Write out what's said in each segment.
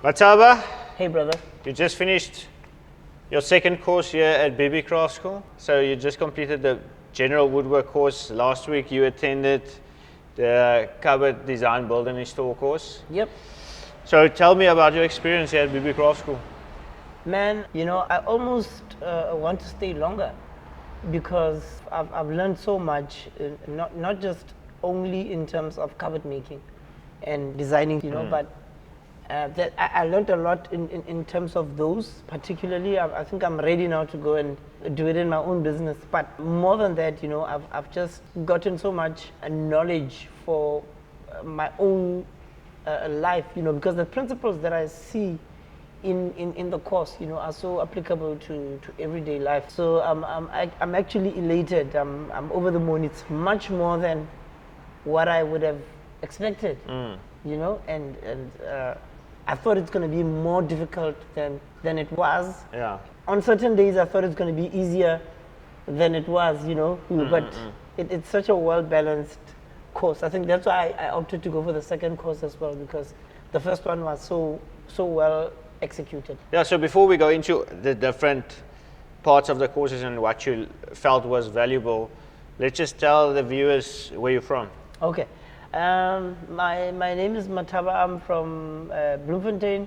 Mathaba, Hey brother. you just finished your second course here at BB Craft School. So you just completed the general woodwork course. Last week you attended the cupboard design, build and install course. Yep. So tell me about your experience here at BB Craft School. Man, I almost want to stay longer because I've learned so much, not just only in terms of cupboard making and designing, but that I learned a lot in terms of those. Particularly, I think I'm ready now to go and do it in my own business. But more than that, I've just gotten so much knowledge for my own life, because the principles that I see in the course, are so applicable to everyday life. So I'm actually elated. I'm over the moon. It's much more than what I would have expected, and I thought it's going to be more difficult than it was. Yeah. On certain days, I thought it's going to be easier than it was, but it's such a well-balanced course. I think that's why I opted to go for the second course as well, because the first one was so well executed. Yeah, so before we go into the different parts of the courses and what you felt was valuable, let's just tell the viewers where you're from. Okay. My name is Mathaba. I'm from Bloemfontein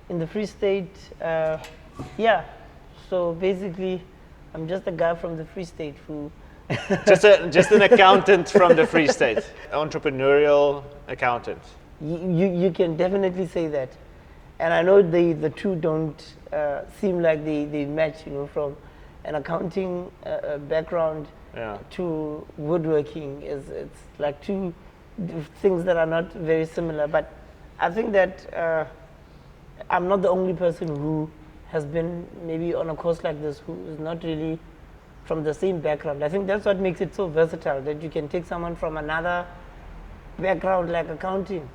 in the Free State. So basically, I'm just a guy from the Free State who... just an accountant from the Free State, entrepreneurial accountant. You can definitely say that. And I know the two don't seem like they match, from an accounting background to woodworking. It's like two things that are not very similar. But I think that I'm not the only person who has been maybe on a course like this who is not really from the same background. I think that's what makes it so versatile, that you can take someone from another background like accounting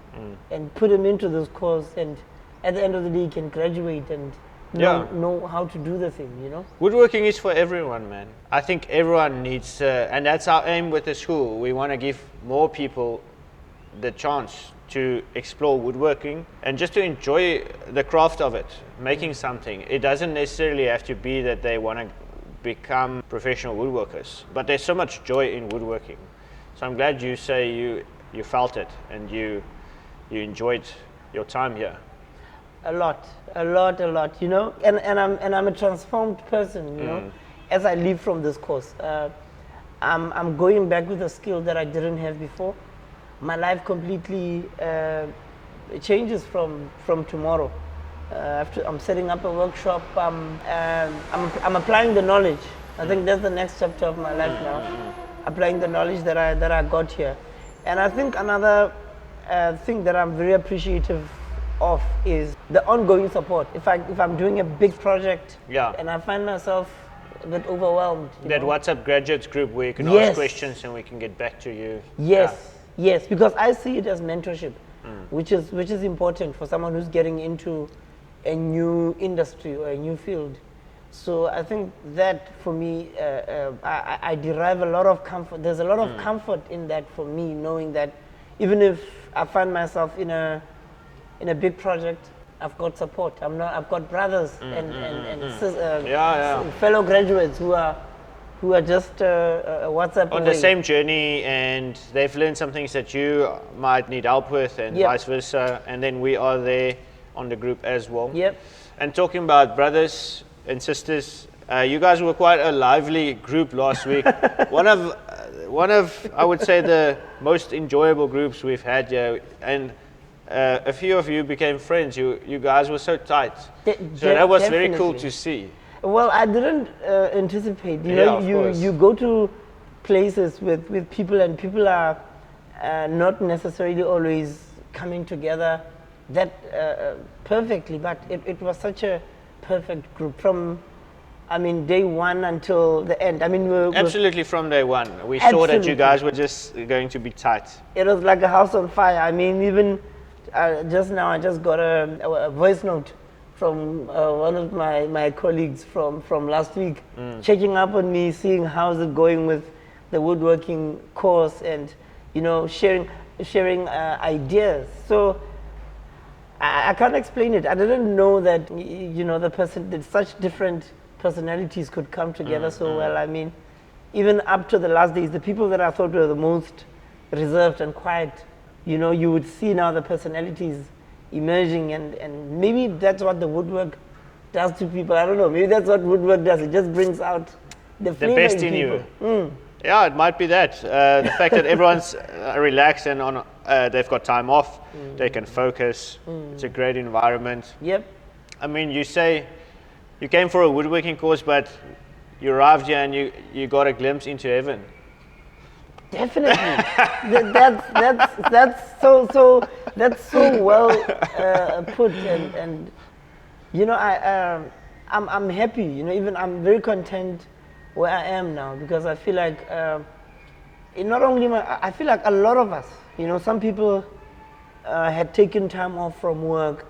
and put them into this course, and at the end of the day you can graduate and know how to do the thing, Woodworking is for everyone, man. I think everyone needs, and that's our aim with the school. We want to give more people the chance to explore woodworking and just to enjoy the craft of it, making something. It doesn't necessarily have to be that they want to become professional woodworkers, but there's so much joy in woodworking. So I'm glad you say you felt it and you enjoyed your time here. A lot, and I'm a transformed person, as I leave from this course. I'm going back with a skill that I didn't have before. My life completely changes from tomorrow. I'm setting up a workshop. I'm applying the knowledge. I think that's the next chapter of my life now. Applying the knowledge that I got here, and I think another thing that I'm very appreciative of is the ongoing support. If I'm doing a big project, and I find myself a bit overwhelmed. That WhatsApp graduates group where you can ask questions and we can get back to you. Yes, because I see it as mentorship, which is important for someone who's getting into a new industry or a new field. So I think that for me, I derive a lot of comfort. There's a lot of comfort in that for me, knowing that even if I find myself in a big project, I've got support. I've got brothers and fellow graduates who are just WhatsApp on away. the same journey, and they've learned some things that you might need help with, and vice versa. And then we are there on the group as well. And talking about brothers and sisters, you guys were quite a lively group last week. one of I would say the most enjoyable groups we've had here, and a few of you became friends. You guys were so tight. So that was very cool to see. Well, I didn't anticipate. You go to places with people, and people are not necessarily always coming together that perfectly, but it was such a perfect group from day one until the end. Absolutely from day one. We saw that you guys were just going to be tight. It was like a house on fire. Even just now I just got a voice note from one of my colleagues from last week, checking up on me, seeing how's it going with the woodworking course, and sharing ideas. So I can't explain it. I didn't know that, that such different personalities could come together so well. I mean, even up to the last days, the people that I thought were the most reserved and quiet, you would see now the personalities emerging, and maybe that's what the woodwork does to people. I don't know. Maybe that's what woodwork does. It just brings out the flavor best in people. you. Yeah, it might be that. The fact that everyone's relaxed and they've got time off, they can focus. It's a great environment. Yep. I mean, you say you came for a woodworking course, but you arrived here and you got a glimpse into heaven. Definitely. that's so well put, and I'm happy. Even I'm very content where I am now, because I feel like not only I feel like a lot of us. Some people had taken time off from work.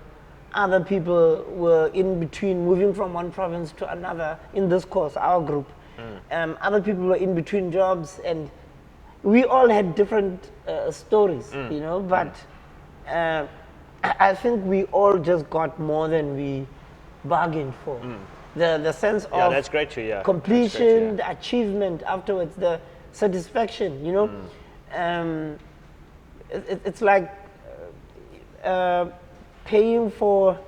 Other people were in between, moving from one province to another in this course, our group. Other people were in between jobs, and we all had different stories, but I think we all just got more than we bargained for. The sense of that's great to hear. completion, the achievement afterwards, the satisfaction, it's like paying for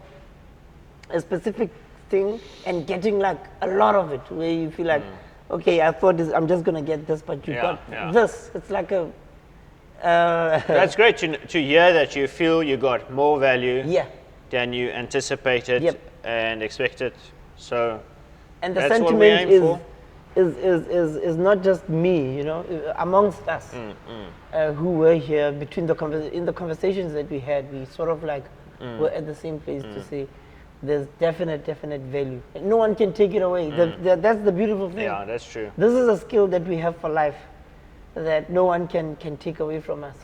a specific thing and getting like a lot of it, where you feel like, okay, I thought I'm just gonna get this, but you got this. It's like a that's great to hear that you feel you got more value than you anticipated and expected. So and the that's what we aim sentiment for. is not just me, amongst us who were here, between in the conversations that we had, we sort of like were at the same place to say there's definite value. No one can take it away. That's the beautiful thing. Yeah, that's true. This is a skill that we have for life that no one can take away from us,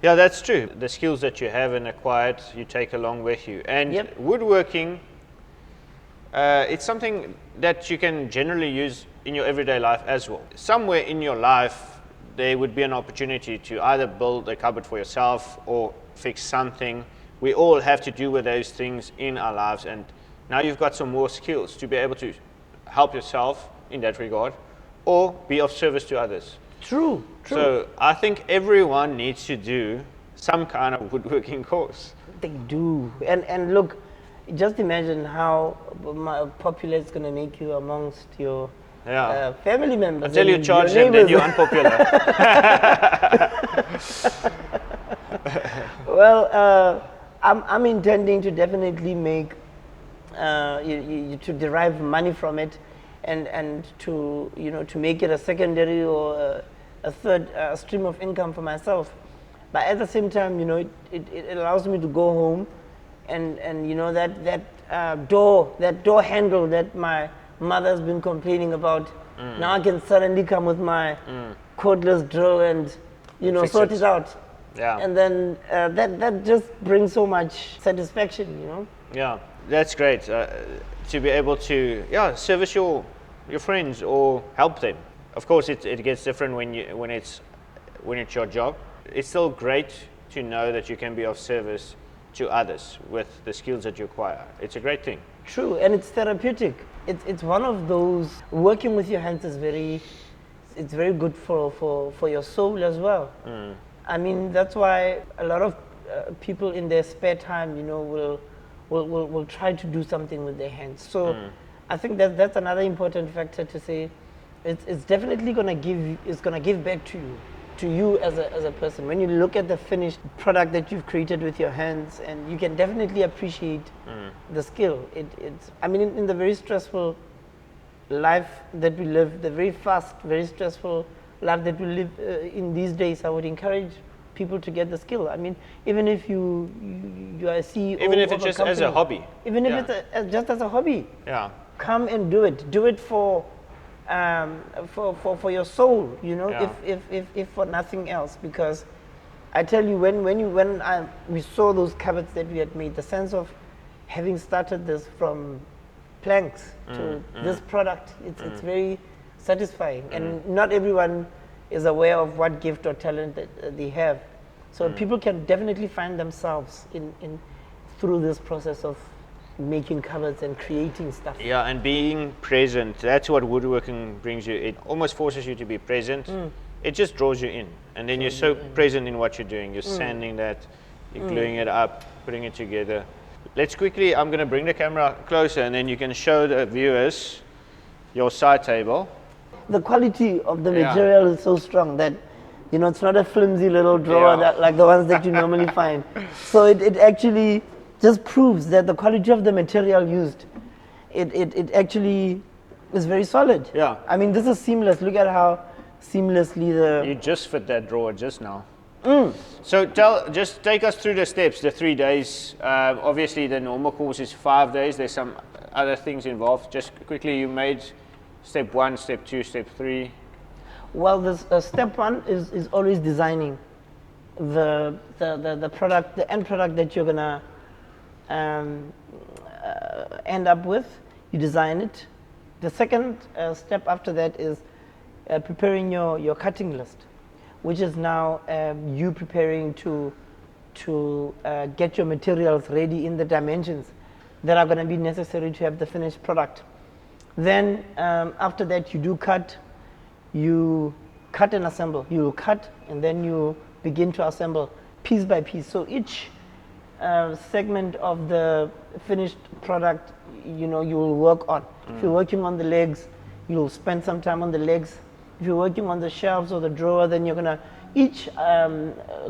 Yeah, that's true. The skills that you have and acquired, you take along with you. And woodworking, it's something that you can generally use in your everyday life as well. Somewhere in your life, there would be an opportunity to either build a cupboard for yourself or fix something. We all have to do with those things in our lives, and now you've got some more skills to be able to help yourself in that regard or be of service to others. True. So I think everyone needs to do some kind of woodworking course. They do. And look, just imagine how popular it's going to make you amongst your family members. Until you charge them, then you're unpopular. Well, I'm intending to definitely make to derive money from it, and to to make it a secondary or a third stream of income for myself. But at the same time, it allows me to go home, and that door handle that my mother's been complaining about. Now I can suddenly come with my cordless drill and sort it out. Yeah. And then that just brings so much satisfaction, Yeah, that's great. To be able to service your friends or help them. Of course, it gets different when it's your job. It's still great to know that you can be of service to others with the skills that you acquire. It's a great thing. True, and it's therapeutic. It's one of those, working with your hands is very good for your soul as well. I mean, that's why a lot of people in their spare time, will try to do something with their hands. So I think that's another important factor to say. It's definitely gonna give back to you as a person. When you look at the finished product that you've created with your hands, and you can definitely appreciate the skill. I mean, in the very stressful life that we live, the very fast, very stressful life that we live in these days, I would encourage people to get the skill. I mean, even if you are a CEO, even if it's just as a hobby, even if it's just as a hobby, come and do it. Do it for your soul, if for nothing else. Because I tell you, when we saw those cupboards that we had made, the sense of having started this from planks to this product, it's very satisfying. And not everyone is aware of what gift or talent that they have. So people can definitely find themselves in through this process of making cupboards and creating stuff. Yeah, and being present. That's what woodworking brings you. It almost forces you to be present. It just draws you in. And then you're so present in what you're doing. You're sanding that, you're gluing it up, putting it together. Let's quickly, I'm going to bring the camera closer and then you can show the viewers your side table. The quality of the material is so strong that, you know, it's not a flimsy little drawer that, like the ones that you normally find. So it actually just proves that the quality of the material used, it actually is very solid. Yeah. I mean, this is seamless. Look at how seamlessly You just fit that drawer just now. So just take us through the steps, the 3 days. Obviously the normal course is 5 days. There's some other things involved. Just quickly, you made step 1, step 2, step 3. Well, this step 1 is always designing the product, the end product that you're gonna end up with. You design it. The second step after that is preparing your cutting list, which is now you preparing to get your materials ready in the dimensions that are going to be necessary to have the finished product. Then after that, you cut and assemble. You cut and then you begin to assemble piece by piece. So each segment of the finished product, you know, you will work on. If you're working on the legs, you'll spend some time on the legs. If you're working on the shelves or the drawer, then you're gonna, each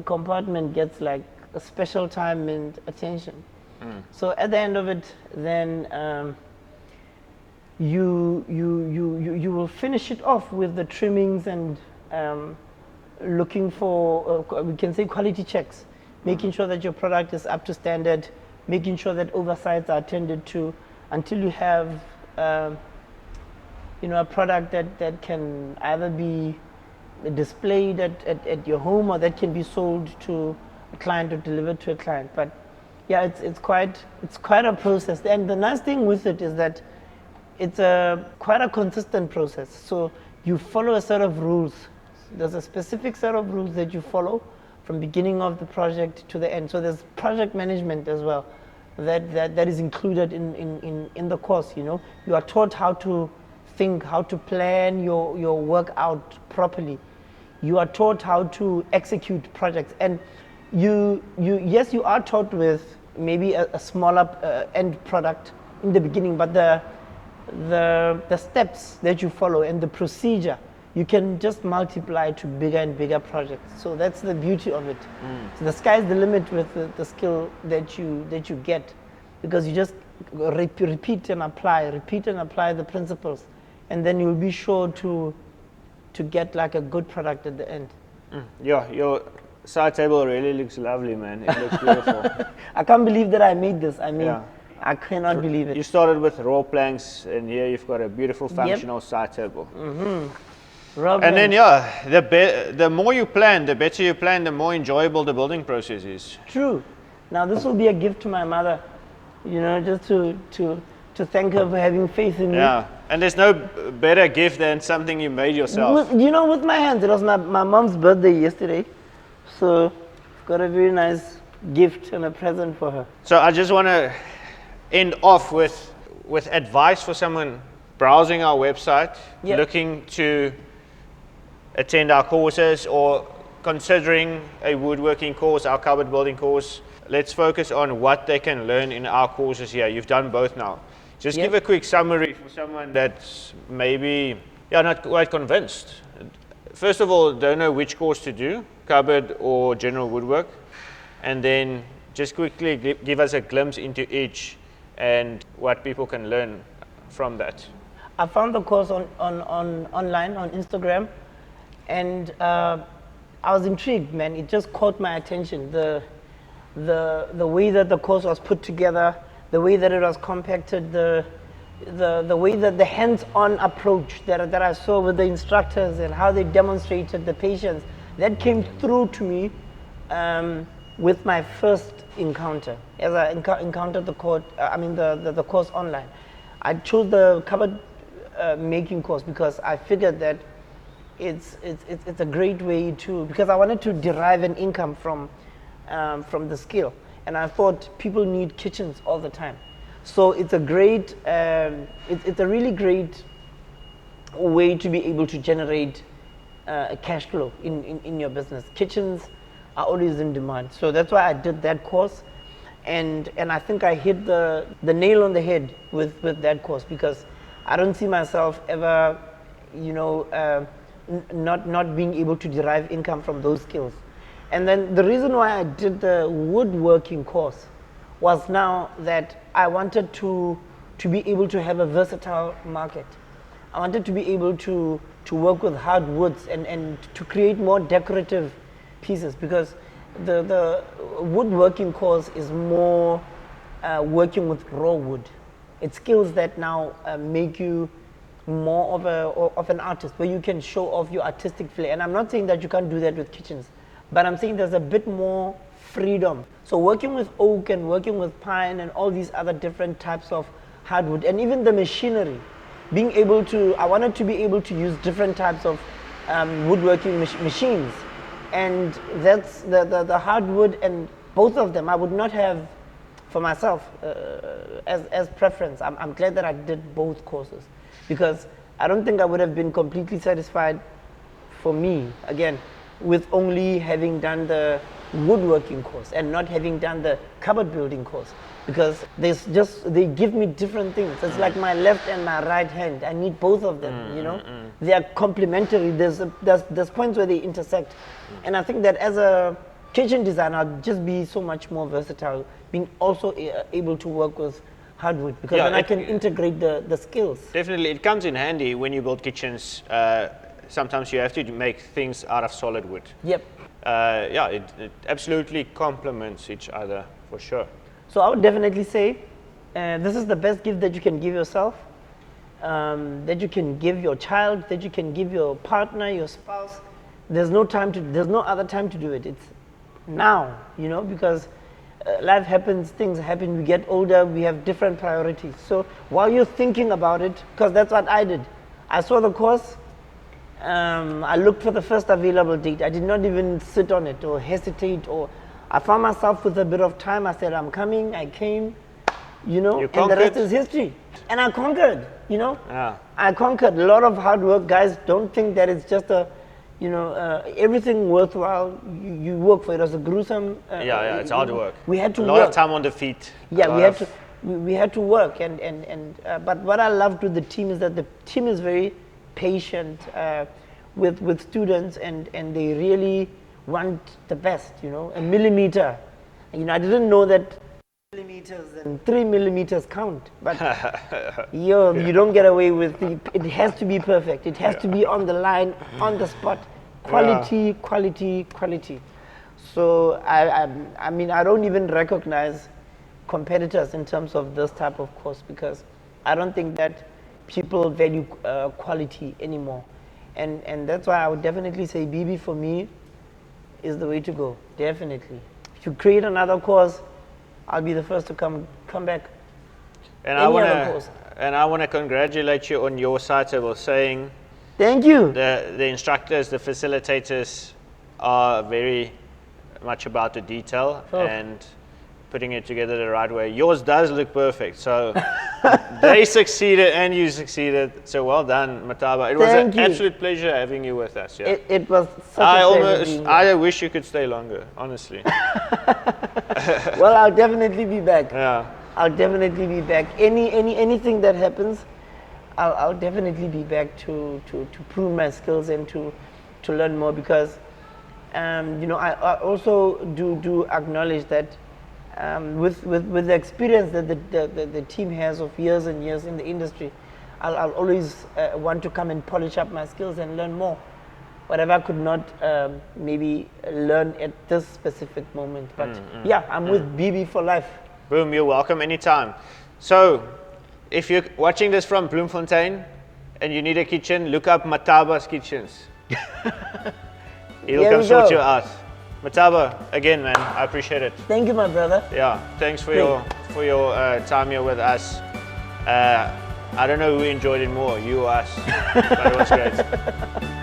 compartment gets like a special time and attention. So at the end of it, then you will finish it off with the trimmings and looking for, we can say, quality checks, making sure that your product is up to standard, making sure that oversights are attended to, until you have you know, a product that can either be displayed at your home or that can be sold to a client or delivered to a client. But yeah, it's quite a process. And the nice thing with it is that it's quite a consistent process. So you follow a set of rules. There's a specific set of rules that you follow from beginning of the project to the end. So there's project management as well that is included in the course. You know, you are taught how to think, how to plan your work out properly. You are taught how to execute projects, and you are taught with maybe a smaller end product in the beginning, but the steps that you follow and the procedure, you can just multiply to bigger and bigger projects. So that's the beauty of it. So the sky's the limit with the skill that you get, because you just repeat and apply the principles, and then you'll be sure to get like a good product at the end. Yeah, your side table really looks lovely, man. It looks beautiful. I can't believe that I made this. I mean, I cannot believe it. You started with raw planks, and here you've got a beautiful functional side table. And then the more you plan, the better you plan, the more enjoyable the building process is. True. Now this will be a gift to my mother, you know, just to thank her for having faith in me. Yeah, and there's no better gift than something you made yourself. With my hands. It was my mom's birthday yesterday, so I've got a very nice gift and a present for her. So I just want to end off with advice for someone browsing our website, looking to attend our courses or considering a woodworking course, our cupboard building course. Let's focus on what they can learn in our courses here. You've done both now. Just give a quick summary for someone that's maybe not quite convinced. First of all, don't know which course to do, cupboard or general woodwork. And then just quickly give us a glimpse into each and what people can learn from that. I found the course online on Instagram, and I was intrigued, man. It just caught my attention. The way that the course was put together, the way that it was compacted, the way that the hands-on approach that I saw with the instructors and how they demonstrated the patience, that came through to me with my first encounter. As I encountered the course online, I chose the cupboard making course because I figured that it's a great way to, because I wanted to derive an income from the skill. and I thought people need kitchens all the time. So it's a great, it's a really great way to be able to generate a cash flow in your business. Kitchens are always in demand. So that's why I did that course. And I think I hit the nail on the head with that course, because I don't see myself ever, not being able to derive income from those skills. And then the reason why I did the woodworking course was now that I wanted to be able to have a versatile market. I wanted to be able to work with hardwoods and to create more decorative pieces, because the woodworking course is more working with raw wood. It's skills that now make you more of an artist, where you can show off your artistic flair. And I'm not saying that you can't do that with kitchens, but I'm saying there's a bit more freedom. So working with oak and working with pine and all these other different types of hardwood, and even the machinery, I wanted to be able to use different types of woodworking machines. And that's the hardwood, and both of them I would not have for myself as preference. I'm glad that I did both courses, because I don't think I would have been completely satisfied for me, again, with only having done the woodworking course and not having done the cupboard building course, because they give me different things. It's like my left and my right hand. I need both of them, They are complementary. There's points where they intersect. And I think that as a kitchen designer, I'll just be so much more versatile, being also able to work with hardwood, because then I can integrate the skills. Definitely, it comes in handy when you build kitchens. Sometimes you have to make things out of solid wood. Yep. It absolutely complements each other, for sure. So I would definitely say this is the best gift that you can give yourself, that you can give your child, that you can give your partner, your spouse. There's no other time to do it. It's now, because life happens, things happen, we get older, we have different priorities. So while you're thinking about it, because that's what I did. I saw the course, I looked for the first available date. I did not even sit on it or hesitate, or I found myself with a bit of time. I said, I'm coming, I came, and the rest is history. And I conquered, Yeah. I conquered a lot of hard work. Guys, don't think that it's just everything worthwhile, you work for it. It was a gruesome. It's hard work. We had to work. work. A lot of time on the feet. Yeah, we had to work, but what I loved with the team is that the team is very patient with students, and they really want the best. A millimeter. I didn't know that millimeters and 3 millimeters count, but you don't get away with it. It has to be perfect. It has to be on the line, on the spot. Quality, quality, quality. So I don't even recognize competitors in terms of this type of course, because I don't think that people value quality anymore, and that's why I would definitely say BB for me is the way to go. Definitely. If you create another course, I'll be the first to come back. And I want to congratulate you on your site. I was saying, thank you. The instructors, the facilitators are very much about the detail and putting it together the right way. Yours does look perfect. So they succeeded and you succeeded. So well done, Mathaba. It was an absolute pleasure having you with us. Yeah. It was such a pleasure. I wish you could stay longer, honestly. Well, I'll definitely be back. Yeah. I'll definitely be back. Anything that happens, I'll definitely be back to prove my skills and to learn more, because I also do acknowledge that with the experience that the team has of years and years in the industry, I'll always want to come and polish up my skills and learn more. Whatever I could not maybe learn at this specific moment. But I'm with BB for life. Boom, you're welcome anytime. So, if you're watching this from Bloemfontein and you need a kitchen, look up Mathaba's Kitchens. He'll come sort you out. Mathaba, again, man, I appreciate it. Thank you, my brother. Yeah, thanks for your time here with us. I don't know who enjoyed it more, you or us, but it was great.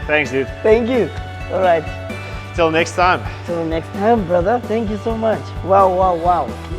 Thanks, dude. Thank you. All right. Until next time. Till next time, brother. Thank you so much. Wow, wow, wow.